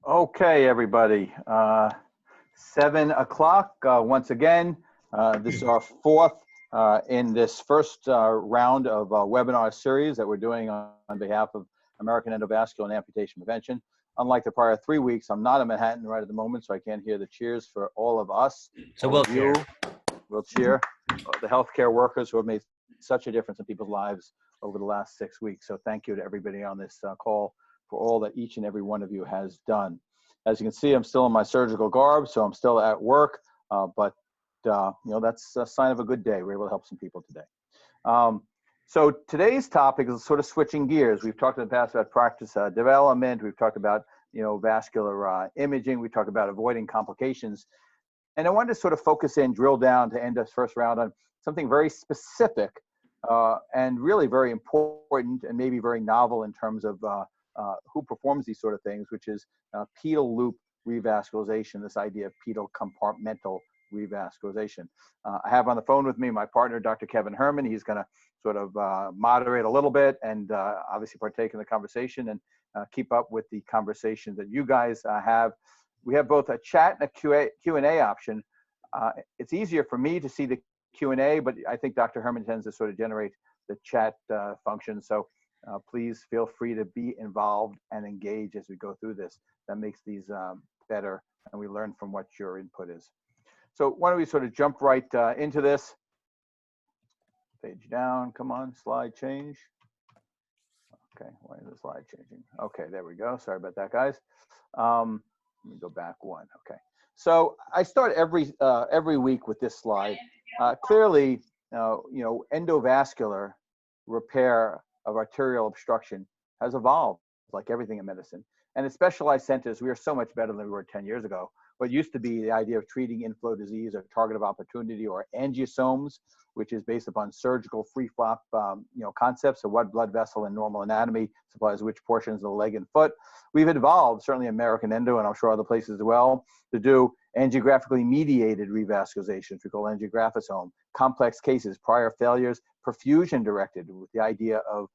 Okay, everybody. 7 o'clock once again. This is our fourth in this first round of webinar series that we're doing on behalf of American Endovascular and Amputation Prevention. Unlike the prior 3 weeks, I'm not in Manhattan right at the moment, so I can't hear the cheers for all of us. So we'll cheer. We'll cheer. The healthcare workers who have made such a difference in people's lives over the last 6 weeks. So thank you to everybody on this call for all that each and every one of you has done. As you can see, I'm still in my surgical garb, so I'm still at work, but you know, that's a sign of a good day. We're able to help some people today. So today's topic is sort of switching gears. We've talked in the past about practice development. We've talked about, you know, vascular imaging. We talked about avoiding complications. And I wanted to sort of focus in, drill down to end this first round on something very specific and really very important and maybe very novel in terms of who performs these sort of things, which is pedal loop revascularization, this idea of pedal compartmental revascularization. I have on the phone with me my partner, Dr. Kevin Herman. He's going to sort of moderate a little bit and obviously partake in the conversation and keep up with the conversation that you guys have. We have both a chat and a Q&A option. It's easier for me to see the Q&A, but I think Dr. Herman tends to sort of generate the chat function. So please feel free to be involved and engage as we go through this. That makes these better, and we learn from what your input is. So why don't we sort of jump right into this. Page down, come on, slide change. Okay, why is the slide changing? Okay, there we go. Sorry about that, guys. Let me go back one. Okay, so I start every week with this slide. Clearly, you know, endovascular repair of arterial obstruction has evolved, like everything in medicine. And in specialized centers, we are so much better than we were 10 years ago. What used to be the idea of treating inflow disease or target of opportunity or angiosomes, which is based upon surgical free flop, you know, concepts of what blood vessel and normal anatomy supplies which portions of the leg and foot. We've evolved, certainly American Endo, and I'm sure other places as well, to do angiographically mediated revascularization, which we call angiographosome, complex cases, prior failures, perfusion directed, with the idea of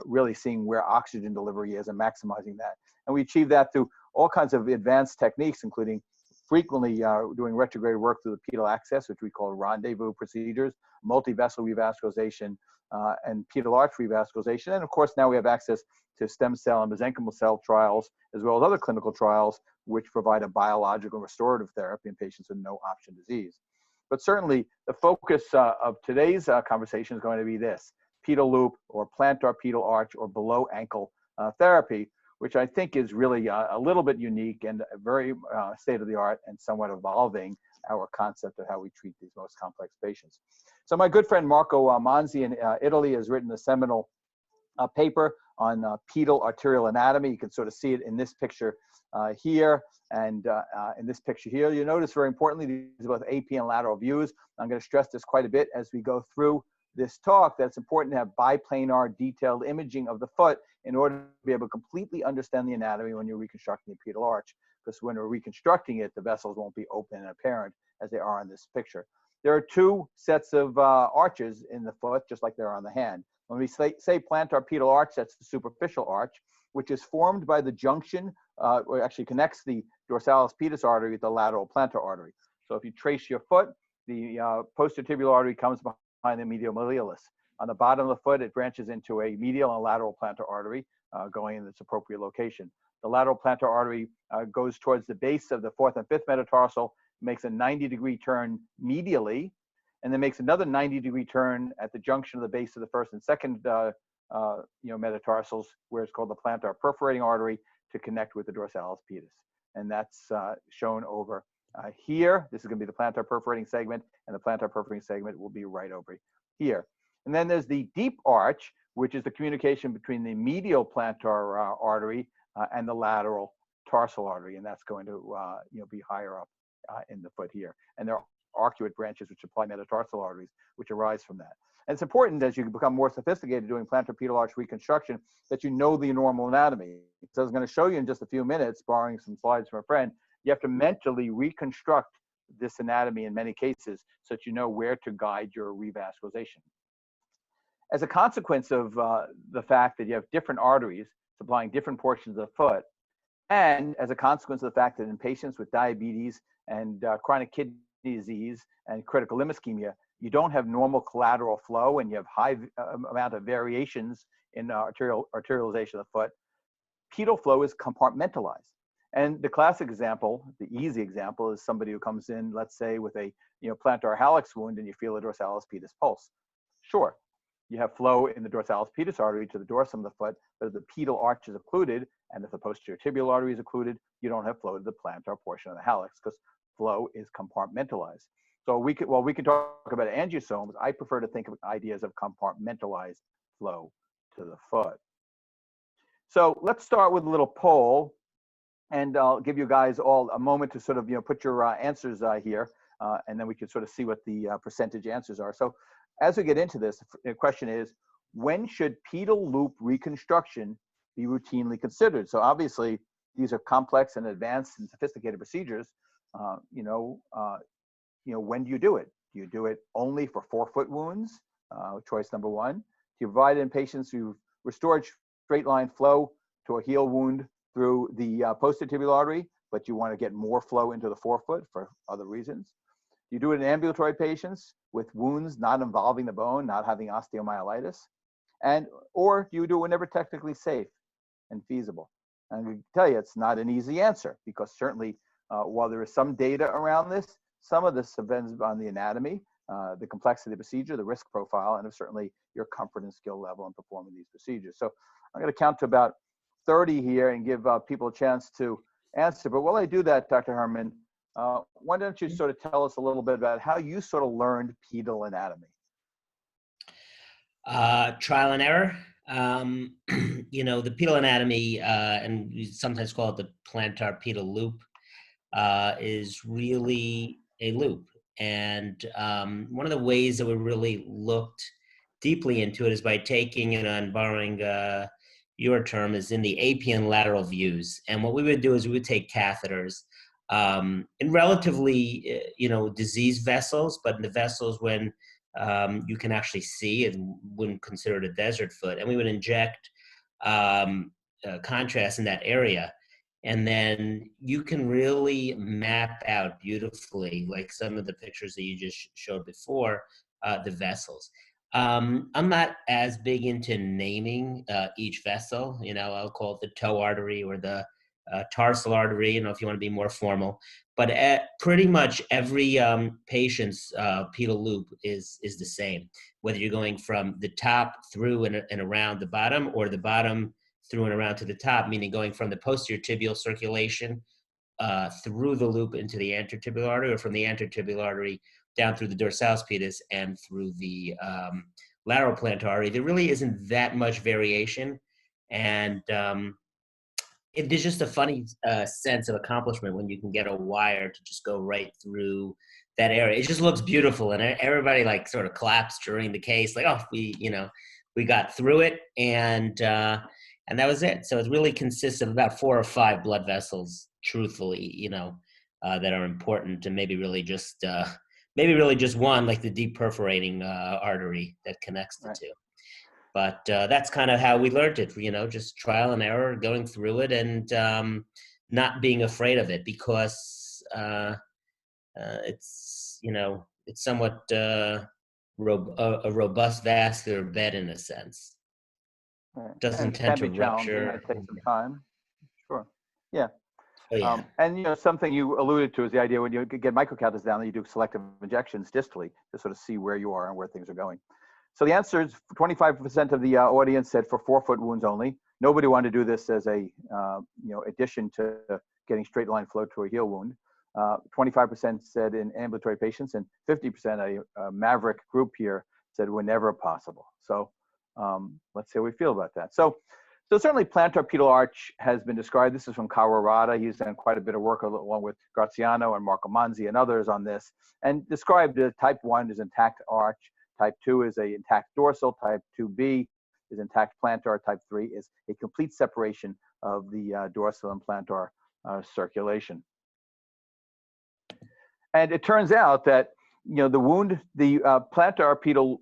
really seeing where oxygen delivery is and maximizing that. And we achieve that through all kinds of advanced techniques, including frequently doing retrograde work through the pedal access, which we call rendezvous procedures, multi-vessel revascularization, and pedal arch revascularization. And of course, now we have access to stem cell and mesenchymal cell trials, as well as other clinical trials, which provide a biological restorative therapy in patients with no option disease. But certainly, the focus of today's conversation is going to be this: pedal loop or plantar pedal arch or below ankle therapy, which I think is really a little bit unique and very state-of-the-art and somewhat evolving our concept of how we treat these most complex patients. So my good friend Marco Manzi in Italy has written a seminal paper on pedal arterial anatomy. You can sort of see it in this picture here and in this picture here. You notice very importantly, these are both AP and lateral views. I'm going to stress this quite a bit as we go through this talk, that it's important to have biplanar detailed imaging of the foot in order to be able to completely understand the anatomy when you're reconstructing the pedal arch. Because when we're reconstructing it, the vessels won't be open and apparent as they are in this picture. There are two sets of arches in the foot, just like there are on the hand. When we say plantar pedal arch, that's the superficial arch, which is formed by the junction, or actually connects the dorsalis pedis artery with the lateral plantar artery. So if you trace your foot, the posterior tibial artery comes behind the medial malleolus. On the bottom of the foot, it branches into a medial and lateral plantar artery going in its appropriate location. The lateral plantar artery goes towards the base of the fourth and fifth metatarsal, makes a 90-degree turn medially, and then makes another 90-degree turn at the junction of the base of the first and second metatarsals, where it's called the plantar perforating artery, to connect with the dorsalis pedis. And that's shown over here. This is going to be the plantar perforating segment, and the plantar perforating segment will be right over here. And then there's the deep arch, which is the communication between the medial plantar artery and the lateral tarsal artery, and that's going to be higher up in the foot here. And there are arcuate branches which supply metatarsal arteries, which arise from that. And it's important as you become more sophisticated doing plantar pedal arch reconstruction that you know the normal anatomy. So I was going to show you in just a few minutes, borrowing some slides from a friend. You have to mentally reconstruct this anatomy in many cases so that you know where to guide your revascularization. As a consequence of the fact that you have different arteries supplying different portions of the foot, And as a consequence of the fact that in patients with diabetes and chronic kidney disease and critical limb ischemia, you don't have normal collateral flow and you have high amount of variations in arterialization of the foot. Pedal flow is compartmentalized. And the classic example, the easy example, is somebody who comes in, let's say, with a plantar hallux wound and you feel a dorsalis pedis pulse. Sure, you have flow in the dorsalis pedis artery to the dorsum of the foot, but if the pedal arch is occluded and if the posterior tibial artery is occluded, you don't have flow to the plantar portion of the hallux because flow is compartmentalized. So we can talk about angiosomes, I prefer to think of ideas of compartmentalized flow to the foot. So let's start with a little poll, and I'll give you guys all a moment to sort of put your answers here, and then we can sort of see what the percentage answers are. So as we get into this, the question is, when should pedal loop reconstruction be routinely considered? So obviously, these are complex and advanced and sophisticated procedures. When do you do it? Do you do it only for forefoot wounds? Choice number one. Do you provide it in patients who've restored straight line flow to a heel wound through the posterior tibial artery, but you want to get more flow into the forefoot for other reasons? You do it in ambulatory patients with wounds not involving the bone, not having osteomyelitis, or do you do it whenever technically safe and feasible? And I can tell you, it's not an easy answer because certainly, while there is some data around this, some of this depends on the anatomy, the complexity of the procedure, the risk profile, and certainly your comfort and skill level in performing these procedures. So I'm going to count to about 30 here and give people a chance to answer. But while I do that, Dr. Herman, why don't you sort of tell us a little bit about how you sort of learned pedal anatomy? Trial and error. The pedal anatomy, and we sometimes call it the plantar pedal loop, is really a loop. And one of the ways that we really looked deeply into it is by taking, and borrowing your term, is in the apian lateral views. And what we would do is we would take catheters in relatively, diseased vessels, but in the vessels when you can actually see and wouldn't consider it a desert foot. And we would inject contrast in that area. And then you can really map out beautifully, like some of the pictures that you just showed before, the vessels. I'm not as big into naming each vessel. I'll call it the toe artery or the tarsal artery, if you want to be more formal. But pretty much every patient's pedal loop is the same, whether you're going from the top through and around the bottom, or the bottom through and around to the top, meaning going from the posterior tibial circulation through the loop into the anterior tibial artery, or from the anterior tibial artery down through the dorsalis pedis and through the lateral plantar artery. There really isn't that much variation. And there's just a funny sense of accomplishment when you can get a wire to just go right through that area. It just looks beautiful, and everybody sort of claps during the case, like, oh, we got through it, and that was it. So it really consists of about 4 or 5 blood vessels, truthfully, that are important, and maybe really just one, like the deep perforating artery that connects the two. But that's kind of how we learned it, just trial and error, going through it, and not being afraid of it, because it's somewhat a robust vascular bed in a sense. Right. Doesn't tend to rupture. It takes some time. Sure. Yeah. Oh, yeah. And something you alluded to is the idea when you get microcatheters down, you do selective injections distally to sort of see where you are and where things are going. So the answer is 25% of the audience said for forefoot wounds only. Nobody wanted to do this as a addition to getting straight line flow to a heel wound. 25% said in ambulatory patients, and 50%, a maverick group here, said whenever possible. So let's see how we feel about that. So certainly plantar pedal arch has been described. This is from Kawahara. He's done quite a bit of work along with Graziano and Marco Manzi and others on this, and described type 1 is intact arch, type 2 is a intact dorsal, type 2B is intact plantar, type 3 is a complete separation of the dorsal and plantar circulation. And it turns out that the wound, the plantar pedal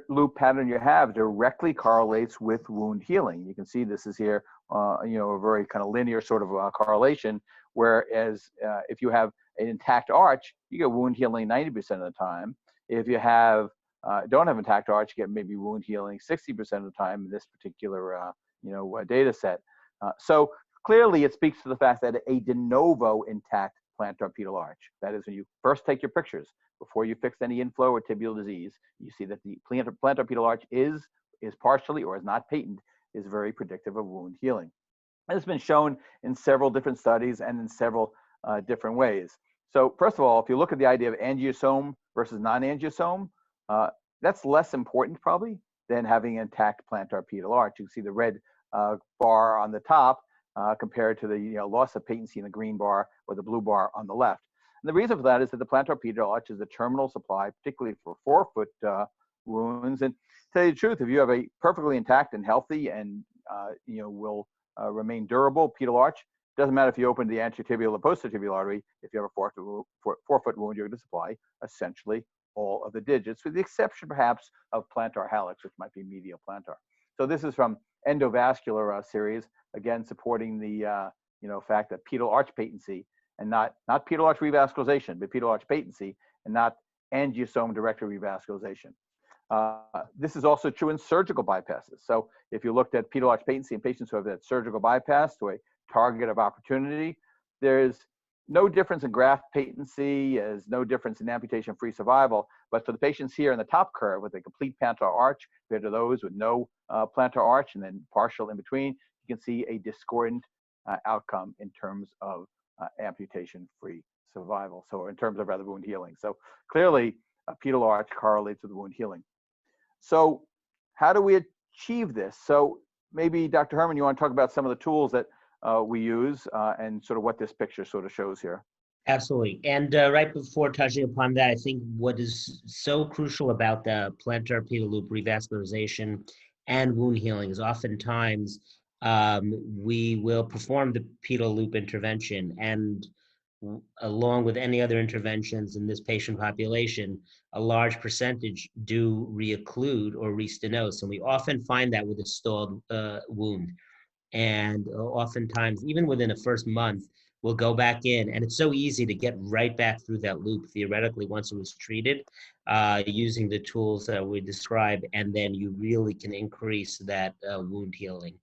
loop pattern you have directly correlates with wound healing. You can see this is here a very kind of linear sort of correlation. Whereas if you have an intact arch, you get wound healing 90% of the time. If you have don't have intact arch, you get maybe wound healing 60% of the time in this particular data set. So clearly, it speaks to the fact that a de novo intact plantar pedal arch, that is when you first take your pictures before you fix any inflow or tibial disease, you see that the plantar pedal arch is partially or is not patent, is very predictive of wound healing. And it's been shown in several different studies and in several different ways. So first of all, if you look at the idea of angiosome versus non-angiosome, that's less important probably than having an intact plantar pedal arch. You can see the red bar on the top compared to the loss of patency in the green bar or the blue bar on the left. And the reason for that is that the plantar pedal arch is the terminal supply, particularly for forefoot wounds. And to tell you the truth, if you have a perfectly intact and healthy and will remain durable pedal arch, doesn't matter if you open the anteriotibial or posterior artery. If you have a forefoot wound, you're going to supply essentially all of the digits, with the exception perhaps of plantar hallux, which might be medial plantar. So this is from Endovascular series, again supporting the fact that pedal arch patency and not pedal arch revascularization, but pedal arch patency and not angiosome directed revascularization. This is also true in surgical bypasses. So if you looked at pedal arch patency in patients who have that surgical bypass to a target of opportunity, there's no difference in graft patency, as no difference in amputation-free survival. But for the patients here in the top curve with a complete plantar arch compared to those with no plantar arch and then partial in between, you can see a discordant outcome in terms of amputation-free survival. So in terms of rather wound healing. So clearly, a pedal arch correlates with wound healing. So how do we achieve this? So maybe Dr. Herman, you want to talk about some of the tools that we use and sort of what this picture sort of shows here. Absolutely. And right before touching upon that, I think what is so crucial about the plantar pedal loop revascularization and wound healing is oftentimes we will perform the pedal loop intervention, and along with any other interventions in this patient population, a large percentage do reocclude or restenose. And we often find that with a stalled wound. And oftentimes, even within the first month, we'll go back in, and it's so easy to get right back through that loop, theoretically, once it was treated, using the tools that we describe, and then you really can increase that wound healing.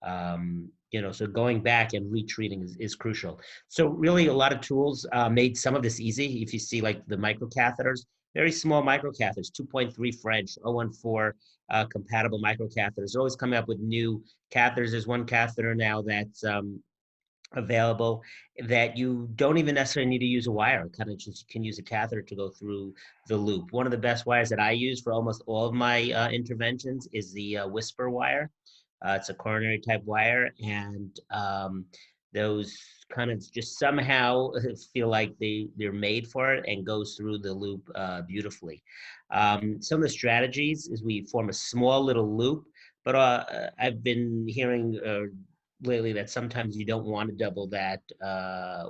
So going back and retreating is crucial. So really a lot of tools made some of this easy. If you see like the microcatheters, very small microcatheters, 2.3 French, 014 compatible microcatheters. They're always coming up with new catheters. There's one catheter now that's available that you don't even necessarily need to use a wire. Kind of just can use a catheter to go through the loop. One of the best wires that I use for almost all of my interventions is the Whisper wire. It's a coronary type wire, and those kind of just somehow feel like they're made for it and goes through the loop beautifully. Some of the strategies is we form a small little loop, but I've been hearing lately that sometimes you don't want to double that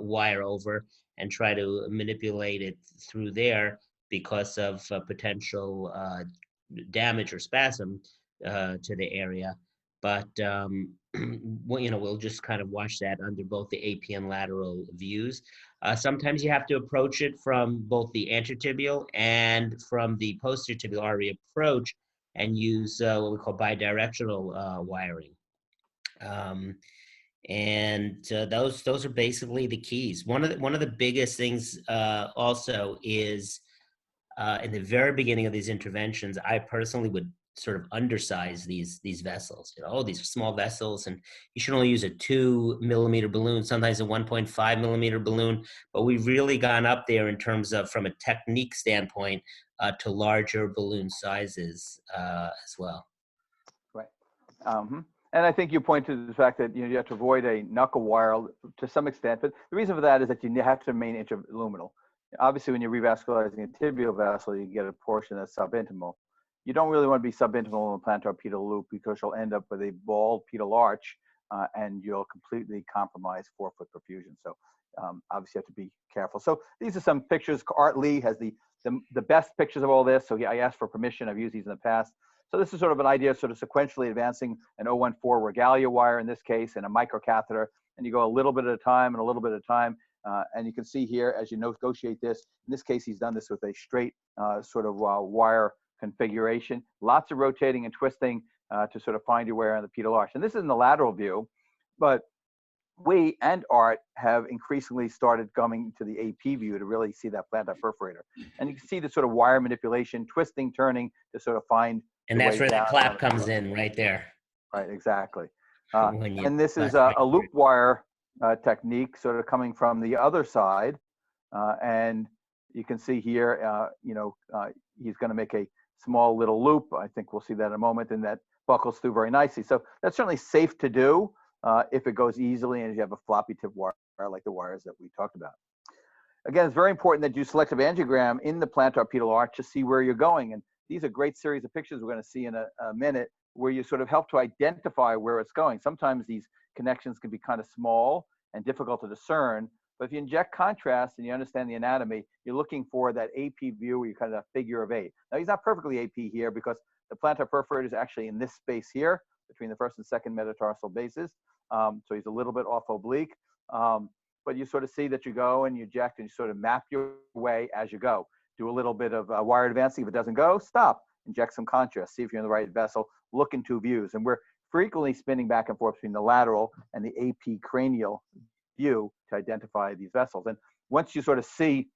wire over and try to manipulate it through there because of potential damage or spasm to the area. But we'll just kind of watch that under both the AP and lateral views. Sometimes you have to approach it from both the anteriotibial and from the posterior tibial artery approach and use what we call bidirectional wiring. Those are basically the keys. One of the biggest things also is in the very beginning of these interventions, I personally would sort of undersize these vessels. These are small vessels, and you should only use a 2 millimeter balloon, sometimes a 1.5 millimeter balloon. But we've really gone up there in terms of, from a technique standpoint, to larger balloon sizes as well. Right. And I think you point to the fact that you have to avoid a knuckle wire to some extent, but the reason for that is that you have to remain intraluminal. Obviously, when you're revascularizing a tibial vessel, you get a portion that's subintimal. You don't really want to be subintimal in the plantar pedal loop because you'll end up with a bald pedal arch and you'll completely compromise forefoot perfusion. So obviously you have to be careful. So these are some pictures. Art Lee has the best pictures of all this. So I asked for permission. I've used these in the past. So this is sort of an idea of sort of sequentially advancing an 014 regalia wire in this case and a microcatheter, and you go a little bit at a time and a little bit at a time. And you can see here as you negotiate this, in this case, he's done this with a straight sort of wire configuration, lots of rotating and twisting to sort of find your way around the pedal arch. And this is in the lateral view, but we and Art have increasingly started coming to the AP view to really see that plantar perforator. And you can see the sort of wire manipulation, twisting, turning to sort of find And the that's way where the down clap comes in right there. Right, exactly. When you And this is a loop wire technique sort of coming from the other side. And you can see here, he's going to make a small little loop. I think we'll see that in a moment, and that buckles through very nicely. So that's certainly safe to do if it goes easily and if you have a floppy tip wire like the wires that we talked about. Again, it's very important that you do selective angiogram in the plantar pedal arch to see where you're going. And these are great series of pictures we're going to see in a minute where you sort of help to identify where it's going. Sometimes these connections can be kind of small and difficult to discern. But if you inject contrast and you understand the anatomy, you're looking for that AP view where you kind of a figure of 8. Now, he's not perfectly AP here because the plantar perforator is actually in this space here between the first and second metatarsal bases. So he's a little bit off oblique. But you sort of see that you go and you eject and you sort of map your way as you go. Do a little bit of wire advancing. If it doesn't go, stop. Inject some contrast. See if you're in the right vessel. Look in two views. And we're frequently spinning back and forth between the lateral and the AP cranial view to identify these vessels. And once you sort of see,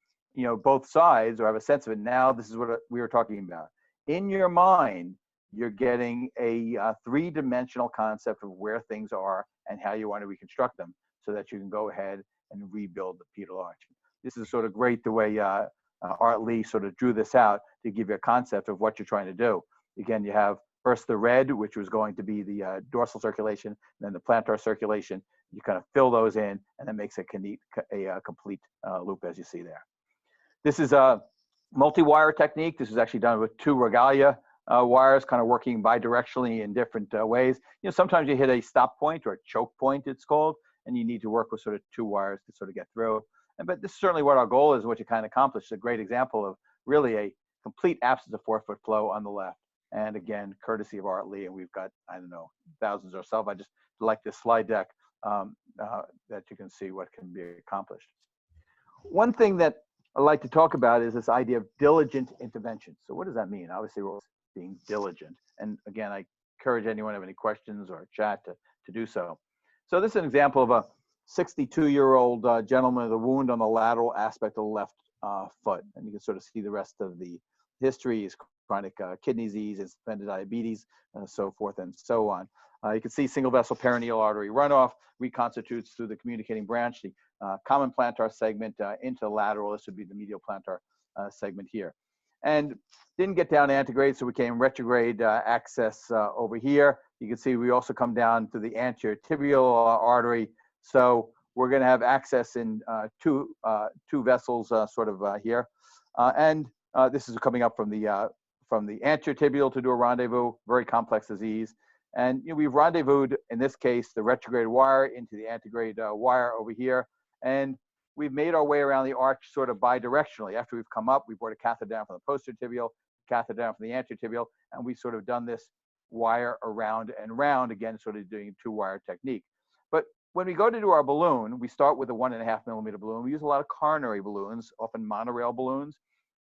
both sides or have a sense of it, now this is what we were talking about. In your mind, you're getting a three-dimensional concept of where things are and how you want to reconstruct them so that you can go ahead and rebuild the pedal arch. This is sort of great the way Art Lee sort of drew this out to give you a concept of what you're trying to do. Again, you have first the red, which was going to be the dorsal circulation, and then the plantar circulation. You kind of fill those in, and that makes a complete loop, as you see there. This is a multi-wire technique. This is actually done with 2 regalia wires, kind of working bidirectionally in different ways. Sometimes you hit a stop point or a choke point, it's called, and you need to work with sort of 2 wires to sort of get through. But this is certainly what our goal is, what you kind of accomplish. It's a great example of really a complete absence of forefoot flow on the left. And again, courtesy of Art Lee, and we've got, I don't know, thousands ourselves. I just like this slide deck that you can see what can be accomplished. One thing that I like to talk about is this idea of diligent intervention. So what does that mean? Obviously, we're being diligent. And again, I encourage anyone who have any questions or chat to do so. So this is an example of a 62-year-old gentleman with a wound on the lateral aspect of the left foot. And you can sort of see the rest of the history. Is chronic kidney disease, and suspended diabetes, so forth and so on. You can see single vessel perineal artery runoff reconstitutes through the communicating branch, the common plantar segment into lateral. This would be the medial plantar segment here. And didn't get down to antegrade, so we came retrograde access over here. You can see we also come down to the anterior tibial artery. So we're going to have access in two vessels sort of here. And this is coming up from the anterior tibial to do a rendezvous, very complex disease. And we've rendezvoused, in this case, the retrograde wire into the antegrade wire over here. And we've made our way around the arch sort of bidirectionally. After we've come up, we brought a catheter down from the posterior tibial, catheter down from the anterior tibial, and we've sort of done this wire around and round, again, sort of doing a 2-wire technique. But when we go to do our balloon, we start with a 1.5 millimeter balloon. We use a lot of coronary balloons, often monorail balloons.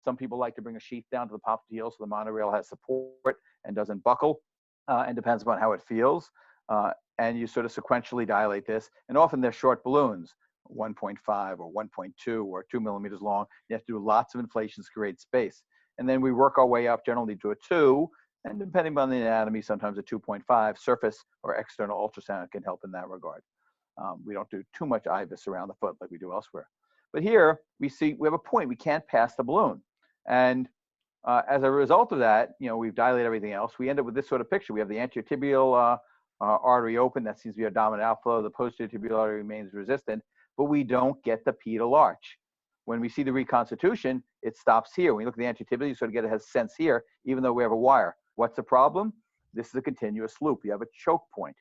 Some people like to bring a sheath down to the popliteal so the monorail has support and doesn't buckle, and depends upon how it feels. And you sort of sequentially dilate this. And often they're short balloons, 1.5 or 1.2 or 2 millimeters long. You have to do lots of inflations to create space. And then we work our way up generally to a 2, and depending on the anatomy, sometimes a 2.5. Surface or external ultrasound can help in that regard. We don't do too much IVUS around the foot like we do elsewhere. But here we have a point. We can't pass the balloon. And as a result of that, we've dilated everything else. We end up with this sort of picture. We have the anterior tibial artery open. That seems to be a dominant outflow. The posterior tibial artery remains resistant, but we don't get the pedal arch. When we see the reconstitution, it stops here. When you look at the anterior tibial, you sort of get a sense here, even though we have a wire. What's the problem? This is a continuous loop. You have a choke point,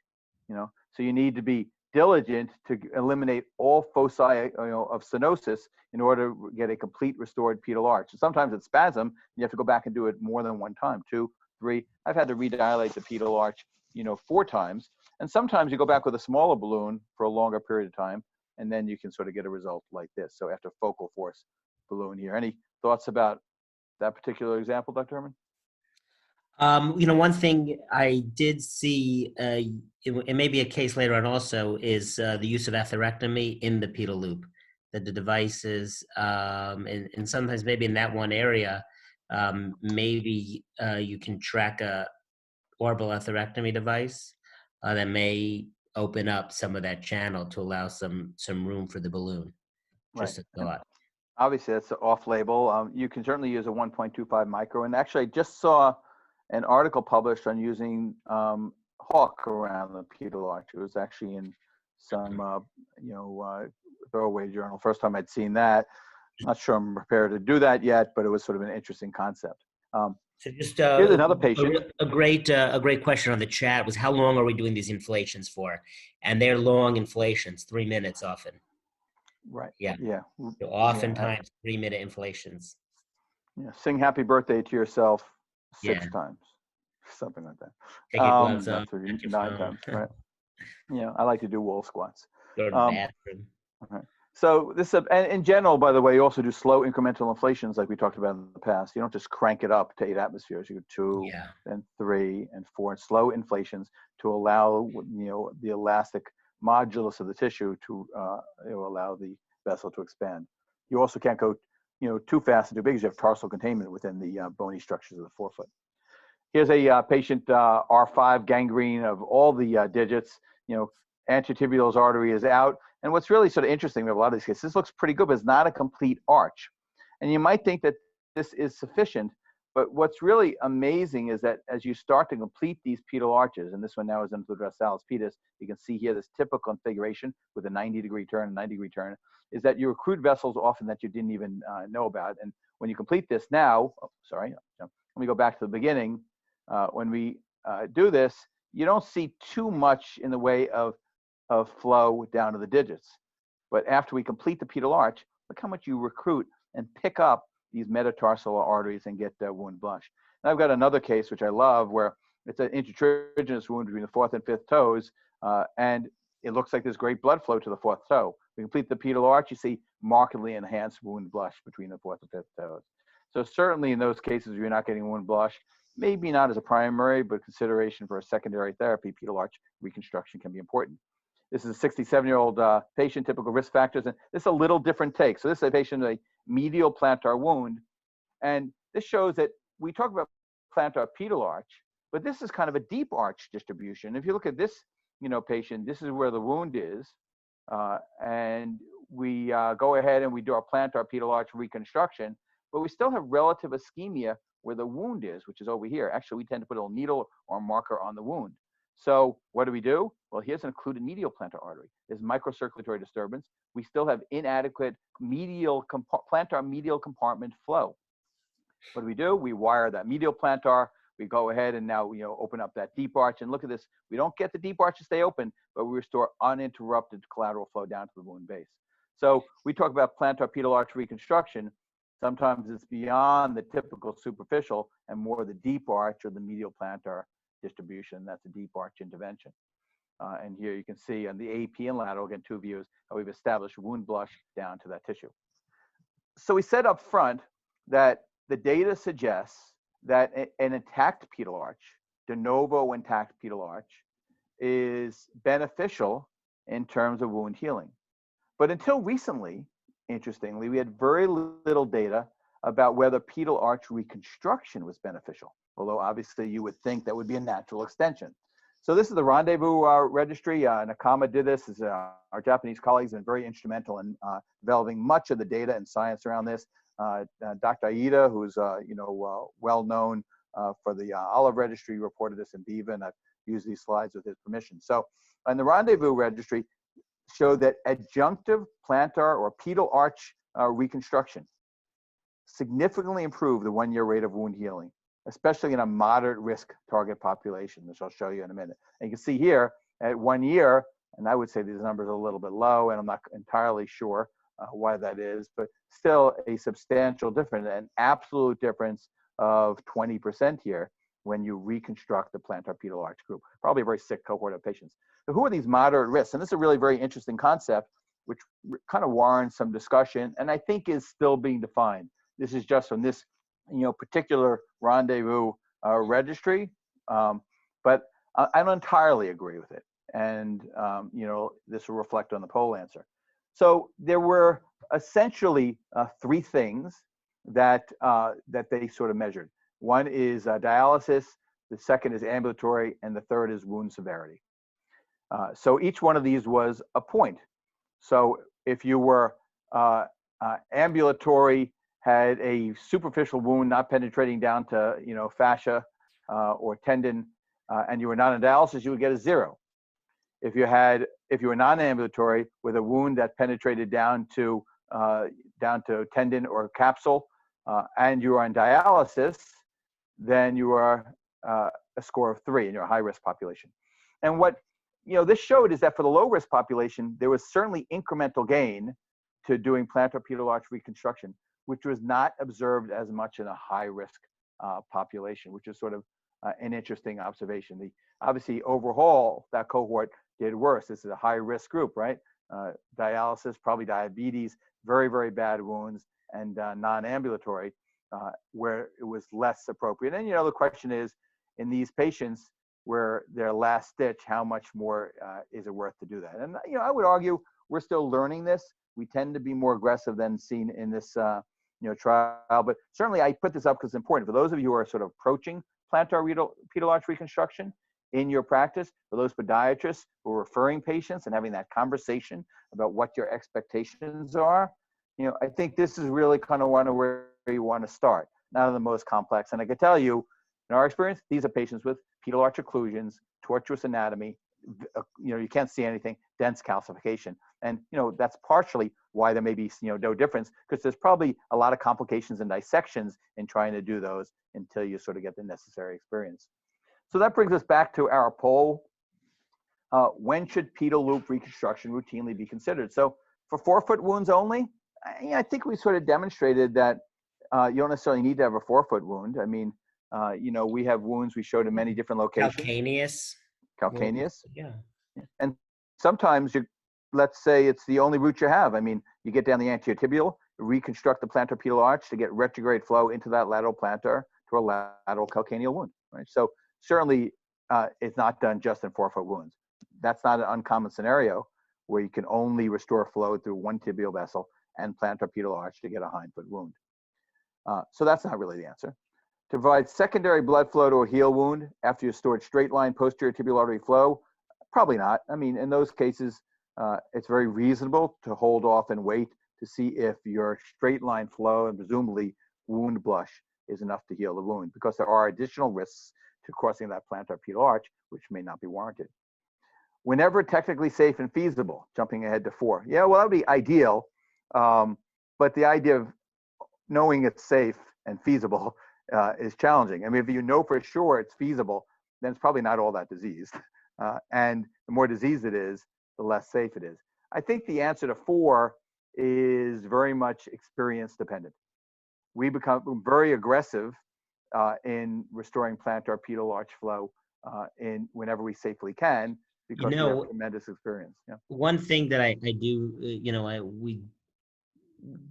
so you need to be diligent to eliminate all foci of stenosis in order to get a complete restored pedal arch. And sometimes it's spasm. You have to go back and do it more than one time, 2, 3. I've had to redilate the pedal arch, 4 times. And sometimes you go back with a smaller balloon for a longer period of time, and then you can sort of get a result like this. So after focal force balloon here. Any thoughts about that particular example, Dr. Herman? One thing I did see, it may be a case later on also, is the use of atherectomy in the pedal loop. That the devices, and sometimes maybe in that one area, maybe you can track a orbital atherectomy device that may open up some of that channel to allow some room for the balloon. Right. Just a thought. Obviously, that's off-label. You can certainly use a 1.25 micro. And actually, I just saw an article published on using hawk around the pedal arch. It was actually in some, throwaway journal. First time I'd seen that. Not sure I'm prepared to do that yet, but it was sort of an interesting concept. So just Here's another patient. A great question on the chat was, how long are we doing these inflations for? And they're long inflations, 3 minutes often. Right. Yeah. Yeah. So oftentimes 3-minute inflations. Yeah. Sing happy birthday to yourself 6 Yeah. times, something like that. Take your gloves off. Not 3, Check your 9 phone. times, right? Yeah. I like to do wall squats. Go to the bathroom. Okay. So this, and in general, by the way, you also do slow incremental inflations like we talked about in the past. You don't just crank it up to 8 atmospheres. You go 2, then 3, and 4, and slow inflations to allow, the elastic modulus of the tissue to allow the vessel to expand. You also can't go, too fast and too big because you have tarsal containment within the bony structures of the forefoot. Here's a patient, R5 gangrene of all the digits. Anterior artery is out. And what's really sort of interesting, we have a lot of these cases, this looks pretty good, but it's not a complete arch. And you might think that this is sufficient, but what's really amazing is that as you start to complete these pedal arches, and this one now is into the dorsalis pedis, you can see here this typical configuration with a 90-degree turn, 90-degree turn, is that you recruit vessels often that you didn't even know about. And when you complete this now, let me go back to the beginning. When we do this, you don't see too much in the way of flow down to the digits. But after we complete the pedal arch, look how much you recruit and pick up these metatarsal arteries and get wound blush. And I've got another case, which I love, where it's an intertriginous wound between the 4th and 5th toes, and it looks like there's great blood flow to the 4th toe. We complete the pedal arch, you see markedly enhanced wound blush between the 4th and 5th toes. So certainly in those cases where you're not getting wound blush, maybe not as a primary, but consideration for a secondary therapy, pedal arch reconstruction can be important. This is a 67-year-old patient, typical risk factors, and this is a little different take. So this is a patient with a medial plantar wound, and this shows that we talk about plantar pedal arch, but this is kind of a deep arch distribution. If you look at this, patient, this is where the wound is, and we go ahead and we do our plantar pedal arch reconstruction, but we still have relative ischemia where the wound is, which is over here. Actually, we tend to put a little needle or marker on the wound. So what do? Well, here's an occluded medial plantar artery. There's microcirculatory disturbance. We still have inadequate plantar medial compartment flow. What do? We wire that medial plantar. We go ahead and now open up that deep arch. And look at this. We don't get the deep arch to stay open, but we restore uninterrupted collateral flow down to the wound base. So we talk about plantar pedal arch reconstruction. Sometimes it's beyond the typical superficial and more the deep arch or the medial plantar distribution. That's a deep arch intervention. And here you can see on the AP and lateral, again, 2 views, how we've established wound blush down to that tissue. So we said up front that the data suggests that an intact pedal arch, de novo intact pedal arch, is beneficial in terms of wound healing. But until recently, interestingly, we had very little data about whether pedal arch reconstruction was beneficial, although obviously you would think that would be a natural extension. So this is the Rendezvous registry. Nakama did this. Our Japanese colleagues have been very instrumental in developing much of the data and science around this. Dr. Aida, who's well known for the Olive Registry, reported this in Viva, and I've used these slides with his permission. So, in the Rendezvous registry, showed that adjunctive plantar or pedal arch reconstruction significantly improved the 1-year rate of wound healing, especially in a moderate risk target population, which I'll show you in a minute. And you can see here at 1 year, and I would say these numbers are a little bit low, and I'm not entirely sure why that is, but still a substantial difference, an absolute difference of 20% here when you reconstruct the plantar pedal arch group. Probably a very sick cohort of patients. So who are these moderate risks? And this is a really very interesting concept, which kind of warrants some discussion, and I think is still being defined. This is just from this, particular rendezvous registry, but I don't entirely agree with it. And this will reflect on the poll answer. So there were essentially three things that they sort of measured. One is dialysis, the second is ambulatory, and the third is wound severity. So each one of these was a point. So if you were ambulatory, had a superficial wound not penetrating down to fascia or tendon, and you were not on dialysis, you would get a 0. If you were non-ambulatory with a wound that penetrated down to tendon or capsule, and you are on dialysis, then you are a score of 3, and you're a high-risk population. And what this showed is that for the low-risk population, there was certainly incremental gain to doing plantar pedal arch reconstruction, which was not observed as much in a high-risk population, which is sort of an interesting observation. Obviously, overall, that cohort did worse. This is a high-risk group, right? Dialysis, probably diabetes, very, very bad wounds, and non-ambulatory, where it was less appropriate. And the question is, in these patients where their last stitch, how much more is it worth to do that? And I would argue we're still learning this. We tend to be more aggressive than seen in this trial, but certainly I put this up because it's important for those of you who are sort of approaching plantar pedal arch reconstruction in your practice, for those podiatrists who are referring patients and having that conversation about what your expectations are. I think this is really kind of one of where you want to start, not of the most complex. And I can tell you, in our experience, these are patients with pedal arch occlusions, tortuous anatomy, you can't see anything, dense calcification. And, that's partially why there may be, no difference, because there's probably a lot of complications and dissections in trying to do those until you sort of get the necessary experience. So that brings us back to our poll. When should pedal loop reconstruction routinely be considered? So for forefoot wounds only, I think we sort of demonstrated that you don't necessarily need to have a forefoot wound. I mean, we have wounds we showed in many different locations. Calcaneus. Yeah. And sometimes let's say it's the only route you have. I mean, you get down the anterior tibial, reconstruct the plantar pedal arch to get retrograde flow into that lateral plantar to a lateral calcaneal wound, right? So certainly it's not done just in forefoot wounds. That's not an uncommon scenario where you can only restore flow through one tibial vessel and plantar pedal arch to get a hindfoot wound. So that's not really the answer. To provide secondary blood flow to a heel wound after you stored straight line posterior tibial artery flow, probably not. I mean, in those cases, it's very reasonable to hold off and wait to see if your straight line flow and presumably wound blush is enough to heal the wound, because there are additional risks to crossing that plantar pedal arch, which may not be warranted. Whenever technically safe and feasible, jumping ahead to 4. Yeah, well, that would be ideal. But the idea of knowing it's safe and feasible is challenging. I mean, if you know for sure it's feasible, then it's probably not all that diseased. And the more diseased it is, the less safe it is. I think the answer to 4 is very much experience dependent. We become very aggressive in restoring plantar pedal arch flow whenever we safely can, because we have tremendous experience. Yeah. One thing that I do,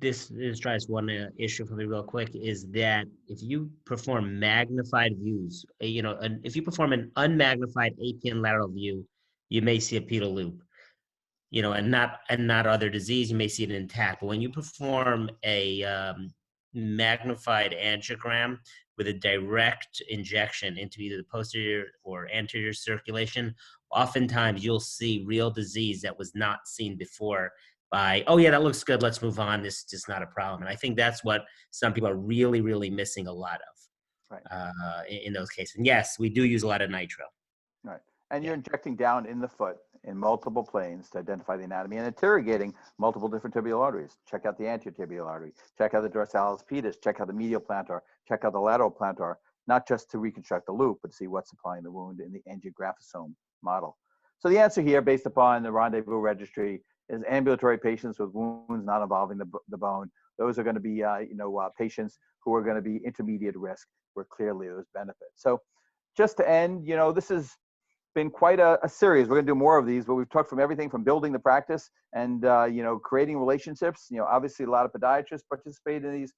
this drives one issue for me real quick, is that if you perform magnified views, if you perform an unmagnified APN lateral view, you may see a pedal loop, and not other disease, you may see it intact. But when you perform a magnified angiogram with a direct injection into either the posterior or anterior circulation, oftentimes you'll see real disease that was not seen before by, oh yeah, that looks good, let's move on, this is just not a problem. And I think that's what some people are really, really missing a lot of, right, in those cases. And yes, we do use a lot of nitro. Right. And you're injecting down in the foot in multiple planes to identify the anatomy and interrogating multiple different tibial arteries. Check out the anterior tibial artery, check out the dorsalis pedis, check out the medial plantar, check out the lateral plantar, not just to reconstruct the loop, but to see what's supplying the wound in the angiographosome model. So the answer here, based upon the rendezvous registry, is ambulatory patients with wounds not involving the bone. Those are going to be patients who are going to be intermediate risk, where clearly there's benefit. So just to end, you know, this has been quite a series. We're going to do more of these, but we've talked from everything from building the practice and, you know, creating relationships. You know, obviously a lot of podiatrists participate in these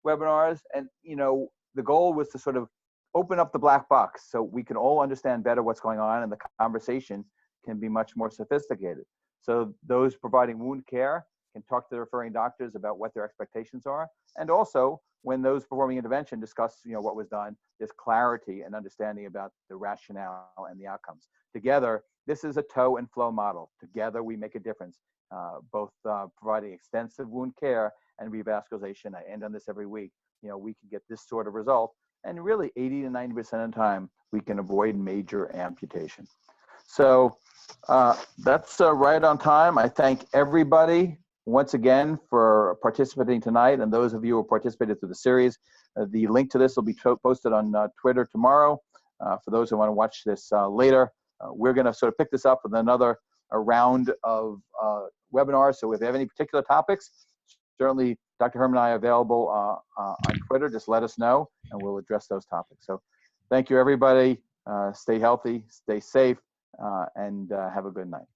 webinars. And, you know, the goal was to sort of open up the black box so we can all understand better what's going on and the conversation can be much more sophisticated. So those providing wound care can talk to the referring doctors about what their expectations are. And also when those performing intervention discuss, you know, what was done, there's clarity and understanding about the rationale and the outcomes. Together, this is a toe and flow model. Together, we make a difference, both providing extensive wound care and revascularization. I end on this every week. You know, we can get this sort of result. And really 80 to 90% of the time, we can avoid major amputation. So that's right on time. I thank everybody once again for participating tonight, and those of you who participated through the series. The link to this will be posted on Twitter tomorrow. For those who want to watch this later, we're going to sort of pick this up with another round of webinars. So if you have any particular topics, certainly Dr. Herman and I are available on Twitter. Just let us know, and we'll address those topics. So thank you, everybody. Stay healthy, stay safe, and have a good night.